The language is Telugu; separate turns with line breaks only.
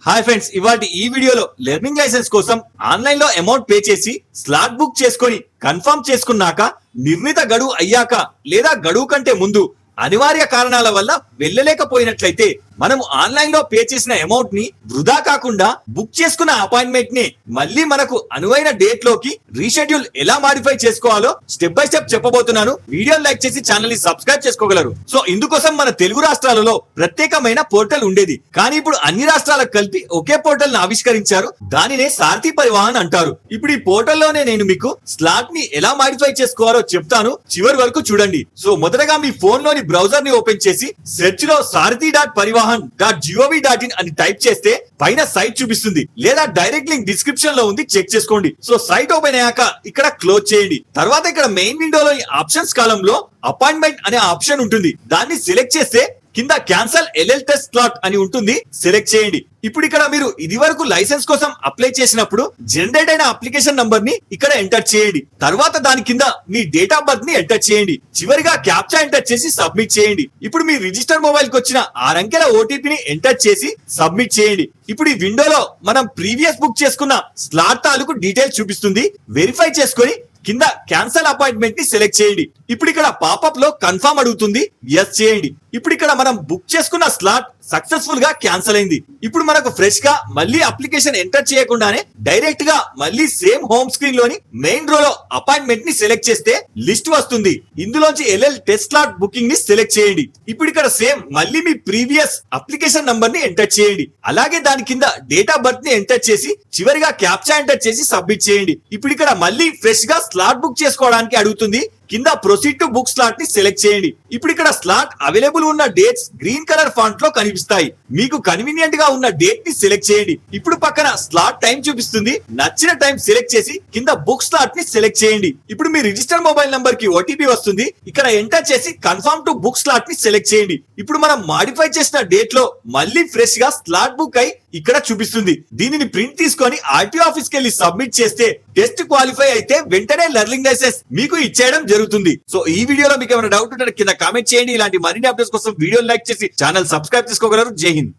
హాయ్ ఫ్రెండ్స్, ఇవాటి ఈ వీడియోలో లెర్నింగ్ లైసెన్స్ కోసం ఆన్లైన్ లో అమౌంట్ పే చేసి స్లాట్ బుక్ చేసుకొని కన్ఫర్మ్ చేసుకున్నాక నిర్ణీత గడువు అయ్యాక లేదా గడువు కంటే ముందు అనివార్య కారణాల వల్ల వెళ్ళలేకపోయినట్లయితే మనము ఆన్లైన్ లో పే చేసిన అమౌంట్ ని వృధా కాకుండా బుక్ చేసుకున్న అపాయింట్మెంట్ ని మళ్ళీ మనకు అనువైన డేట్ లోకి రీషెడ్యూల్ ఎలా మాడిఫై చేసుకోవాలో స్టెప్ బై స్టెప్ చెప్పబోతున్నాను. వీడియో లైక్ చేసి ఛానల్ ని సబ్స్క్రైబ్ చేసుకోగలరు. సో ఇందుకోసం మన తెలుగు రాష్ట్రాలలో ప్రత్యేకమైన పోర్టల్ ఉండేది, కానీ ఇప్పుడు అన్ని రాష్ట్రాలకు కలిపి ఒకే పోర్టల్ ని ఆవిష్కరించారు. దానినే సారథి పరివాహన్ అంటారు. ఇప్పుడు ఈ పోర్టల్ లోనే నేను మీకు స్లాట్ ని ఎలా మాడిఫై చేసుకోవాలో చెప్తాను, చివరి వరకు చూడండి. సో మొదటగా మీ ఫోన్ లోని బ్రౌజర్ ని ఓపెన్ చేసి సెర్చ్ లో sarthi.parivahan.gov.in అని టైప్ చేస్తే పైన సైట్ చూపిస్తుంది, లేదా డైరెక్ట్ లింక్ డిస్క్రిప్షన్ లో ఉంది, చెక్ చేసుకోండి. సో సైట్ ఓపెన్ అయ్యాక ఇక్కడ క్లోజ్ చేయండి. తర్వాత ఇక్కడ మెయిన్ విండోలో ఆప్షన్స్ కాలం లో అపాయింట్మెంట్ అనే ఆప్షన్ ఉంటుంది. దాన్ని సెలెక్ట్ చేస్తే కింద క్యాన్సల్ ఎల్ఎల్ టెస్ట్ స్లాట్ అని ఉంటుంది, సెలెక్ట్ చేయండి. ఇప్పుడు ఇక్కడ మీరు ఇది వరకు లైసెన్స్ కోసం అప్లై చేసినప్పుడు జనరేట్ అయిన అప్లికేషన్ నంబర్ ని ఇక్కడ ఎంటర్ చేయండి. తర్వాత దాని కింద మీ డేట్ ఆఫ్ బర్త్ ని ఎంటర్ చేయండి. చివరిగా క్యాప్చా ఎంటర్ చేసి సబ్మిట్ చేయండి. ఇప్పుడు మీ రిజిస్టర్ మొబైల్ కి వచ్చిన 6 అంకెల ఓటీపీని ఎంటర్ చేసి సబ్మిట్ చేయండి. ఇప్పుడు ఈ విండోలో మనం ప్రీవియస్ బుక్ చేసుకున్న స్లాట్ తాలూకు డీటెయిల్స్ చూపిస్తుంది. వెరిఫై చేసుకొని కింద క్యాన్సల్ అపాయింట్మెంట్ ని సెలెక్ట్ చేయండి. ఇప్పుడు ఇక్కడ పాపప్ లో కన్ఫర్మ్ అడుగుతుంది, ఎస్ చేయండి. ఇప్పుడు ఇక్కడ మనం బుక్ చేసుకున్న స్లాట్ సక్సెస్ఫుల్ గా క్యాన్సల్ అయింది. ఇప్పుడు మనకు ఫ్రెష్ గా మళ్ళీ అప్లికేషన్ ఎంటర్ చేయకుండానే డైరెక్ట్ గా మళ్ళీ సేమ్ హోమ్ స్క్రీన్ లోని మెయిన్ రో లో అపాయింట్మెంట్ ని సెలెక్ట్ చేస్తే లిస్ట్ వస్తుంది. ఇందులోంచి ఎల్ఎల్ టెస్ట్ స్లాట్ బుకింగ్ ని సెలెక్ట్ చేయండి. ఇప్పుడు ఇక్కడ సేమ్ మళ్ళీ మీ ప్రీవియస్ అప్లికేషన్ నంబర్ ని ఎంటర్ చేయండి. అలాగే దాని కింద డేట్ ఆఫ్ బర్త్ ని ఎంటర్ చేసి చివరిగా క్యాప్చా ఎంటర్ చేసి సబ్మిట్ చేయండి. ఇప్పుడు ఇక్కడ మళ్ళీ ఫ్రెష్ గా స్లాట్ బుక్ చేసుకోవడానికి అడుగుతుంది. కింద ప్రొసీడ్ టు బుక్ స్లాట్ ని సెలెక్ట్ చేయండి. ఇప్పుడు ఇక్కడ స్లాట్ అవైలబుల్ ఉన్న డేట్స్ గ్రీన్ కలర్ ఫాంట్ లో కనిపిస్తాయి. మీకు కన్వీనియంట్ గా ఉన్న డేట్ ని సెలెక్ట్ చేయండి. ఇప్పుడు పక్కన స్లాట్ టైం చూపిస్తుంది. నచ్చిన టైం సెలెక్ట్ చేసి కింద బుక్ స్లాట్ ని సెలెక్ట్ చేయండి. ఇప్పుడు మీ రిజిస్టర్ మొబైల్ నంబర్ కి ఓటీపీ వస్తుంది. ఇక్కడ ఎంటర్ చేసి కన్ఫర్మ్ టు బుక్ స్లాట్ ని సెలెక్ట్ చేయండి. ఇప్పుడు మనం మాడిఫై చేసిన డేట్ లో మళ్ళీ ఫ్రెష్ గా స్లాట్ బుక్ అయి ఇక్కడ చూపిస్తుంది. దీనిని ప్రింట్ తీసుకొని ఆర్టీఓ ఆఫీస్ కి వెళ్ళి సబ్మిట్ చేస్తే టెస్ట్ క్వాలిఫై అయితే వెంటనే లెర్నింగ్ లైసెన్స్ మీకు ఇచ్చేయడం జరుగుతుంది. సో ఈ వీడియోలో మీకు ఏమైనా డౌట్ ఉంటే కింద కామెంట్ చేయండి. ఇలాంటి మరిన్ని అప్డేట్స్ కోసం వీడియో లైక్ చేసి ఛానల్ సబ్స్క్రైబ్ చేసుకోగలరు. జై హింద్.